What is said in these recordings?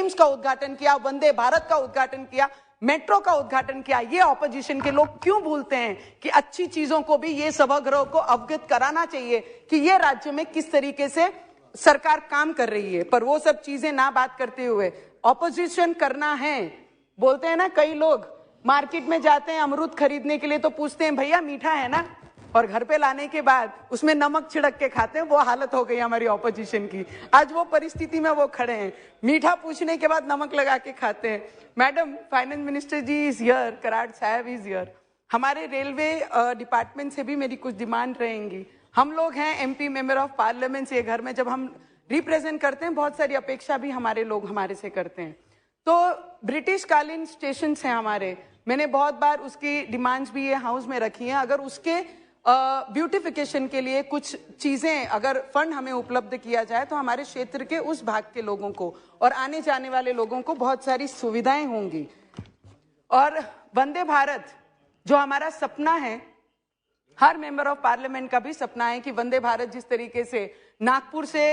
AIIMS का उद्घाटन किया, वंदे भारत का उद्घाटन किया, मेट्रो का उद्घाटन किया। ये ऑपोजिशन के लोग क्यों भूलते हैं कि अच्छी चीजों को भी ये सभागृह को अवगत कराना चाहिए कि ये राज्य में किस तरीके से सरकार काम कर रही है। पर वो सब चीजें ना बात करते हुए ऑपोजिशन करना है। बोलते हैं ना, कई लोग मार्केट में जाते हैं अमरूद खरीदने के लिए तो पूछते हैं भैया मीठा है ना, और घर पे लाने के बाद उसमें नमक छिड़क के खाते हैं। वो हालत हो गई हमारी ऑपोजिशन की। आज वो परिस्थिति में वो खड़े हैं, मीठा पूछने के बाद नमक लगा के खाते हैं। Madam, finance minister ji is here, Karad साहब इज हियर। हमारे रेलवे डिपार्टमेंट से भी मेरी कुछ डिमांड रहेंगी। हम लोग हैं एमपी मेंबर ऑफ पार्लियामेंट, ये घर में जब हम रिप्रेजेंट करते हैं बहुत सारी अपेक्षा भी हमारे लोग हमारे से करते हैं। तो ब्रिटिश कालीन स्टेशन हैं हमारे, मैंने बहुत बार उसकी डिमांड्स भी ये हाउस में रखी हैं। अगर उसके ब्यूटिफिकेशन के लिए कुछ चीजें, अगर फंड हमें उपलब्ध किया जाए तो हमारे क्षेत्र के उस भाग के लोगों को और आने जाने वाले लोगों को बहुत सारी सुविधाएं होंगी। और वंदे भारत जो हमारा सपना है, हर मेंबर ऑफ पार्लियामेंट का भी सपना है कि वंदे भारत जिस तरीके से नागपुर से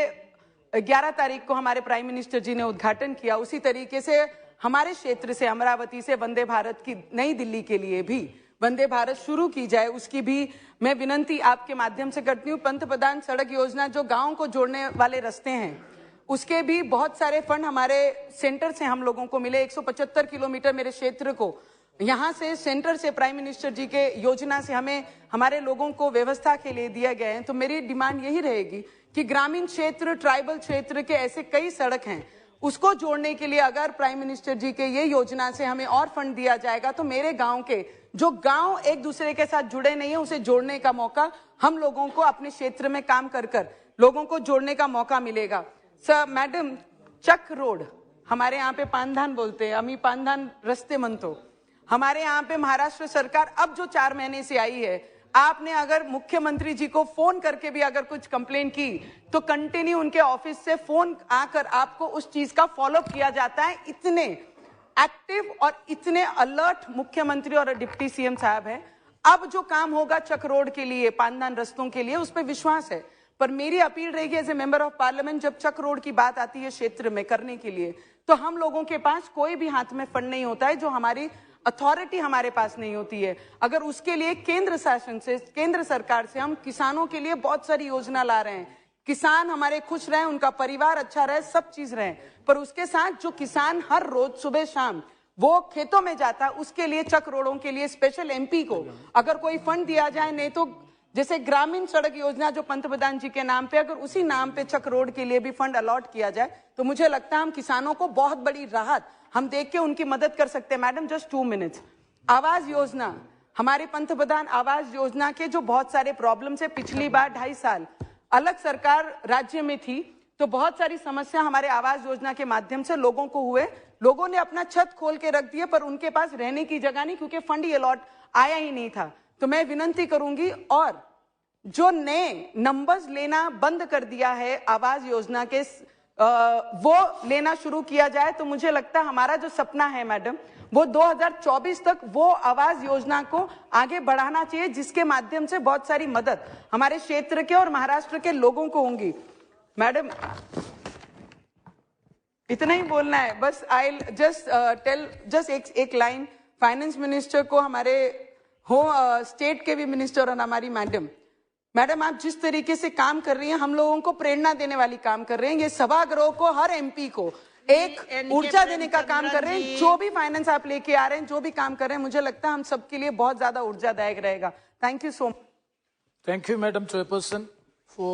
11 तारीख को हमारे प्राइम मिनिस्टर जी ने उद्घाटन किया, उसी तरीके से हमारे क्षेत्र से अमरावती से वंदे भारत की नई दिल्ली के लिए भी वंदे भारत शुरू की जाए। उसकी भी मैं विनंती आपके माध्यम से करती हूँ। पंतप्रधान सड़क योजना जो गांव को जोड़ने वाले रास्ते हैं, उसके भी बहुत सारे फंड हमारे सेंटर से हम लोगों को मिले। 175 किलोमीटर मेरे क्षेत्र को यहाँ से सेंटर से प्राइम मिनिस्टर जी के योजना से हमें हमारे लोगों को व्यवस्था के लिए दिया गया है। तो मेरी डिमांड यही रहेगी कि ग्रामीण क्षेत्र, ट्राइबल क्षेत्र के ऐसे कई सड़क हैं, उसको जोड़ने के लिए अगर प्राइम मिनिस्टर जी के ये योजना से हमें और फंड दिया जाएगा तो मेरे गांव के जो गांव एक दूसरे के साथ जुड़े नहीं है उसे जोड़ने का मौका हम लोगों को अपने क्षेत्र में काम कर कर लोगों को जोड़ने का मौका मिलेगा। सर, मैडम, चक रोड हमारे यहाँ पे पानधान बोलते हैं, अमी पानधान रस्ते मनतो। हमारे यहाँ पे महाराष्ट्र सरकार अब जो 4 महीने से आई है, आपने अगर मुख्यमंत्री जी को फोन करके भी अगर कुछ कंप्लेन की तो कंटिन्यू उनके ऑफिस से फोन आकर आपको उस चीज का फॉलोअप किया जाता है। इतने एक्टिव और इतने अलर्ट मुख्यमंत्री और डिप्टी सीएम साहब हैं। अब जो काम होगा चक रोड के लिए, पानदान रस्तों के लिए, उस पर विश्वास है। पर मेरी अपील रहेगी as a member of parliament, जब चक रोड की बात आती है क्षेत्र में करने के लिए, तो हम लोगों के पास कोई भी हाथ में फंड नहीं होता है, जो हमारी अथॉरिटी हमारे पास नहीं होती है। अगर उसके लिए केंद्र शासन से, केंद्र सरकार से हम किसानों के लिए बहुत सारी योजना ला रहे हैं, किसान हमारे खुश रहे, उनका परिवार अच्छा रहे, सब चीज रहे, पर उसके साथ जो किसान हर रोज सुबह शाम वो खेतों में जाता है, उसके लिए चक रोडों के लिए स्पेशल एमपी को अगर कोई फंड दिया जाए, नहीं तो जैसे ग्रामीण सड़क योजना जो पंतप्रधान जी के नाम पे, अगर उसी नाम पे चक रोड के लिए भी फंड अलॉट किया जाए तो मुझे लगता है हम किसानों को बहुत बड़ी राहत हम देख के उनकी मदद कर सकते हैं। Madam, just 2 minutes. Awas Yojana, हमारे पंतप्रधान आवास योजना के जो बहुत सारे प्रॉब्लम्स है, पिछली बार 2.5 साल अलग सरकार राज्य में थी तो बहुत सारी समस्या हमारे आवास योजना के माध्यम से लोगों को हुए। लोगों ने अपना छत खोल के रख दिया पर उनके पास रहने की जगह नहीं, क्योंकि फंड ही अलॉट आया ही नहीं था। तो मैं विनंती करूंगी, और जो नए नंबर्स लेना बंद कर दिया है आवास योजना के, वो लेना शुरू किया जाए तो मुझे लगता है हमारा जो सपना है मैडम, वो 2024 तक वो आवास योजना को आगे बढ़ाना चाहिए, जिसके माध्यम से बहुत सारी मदद हमारे क्षेत्र के और महाराष्ट्र के लोगों को होंगी। मैडम, इतना ही बोलना है बस। आई जस्ट टेल जस्ट एक लाइन फाइनेंस मिनिस्टर को, हमारे स्टेट के भी मिनिस्टर और हमारी मैडम, आप जिस तरीके से काम कर रही हैं हम लोगों को प्रेरणा देने वाली काम कर रहे हैं। ये सभागृह को, हर एमपी को एक ऊर्जा देने का काम कर रहे हैं। जो भी फाइनेंस आप लेके आ रहे हैं, जो भी काम कर रहे हैं, मुझे लगता है हम सबके लिए बहुत ज्यादा ऊर्जादायक रहेगा। Thank you so much. Thank you madam chairperson for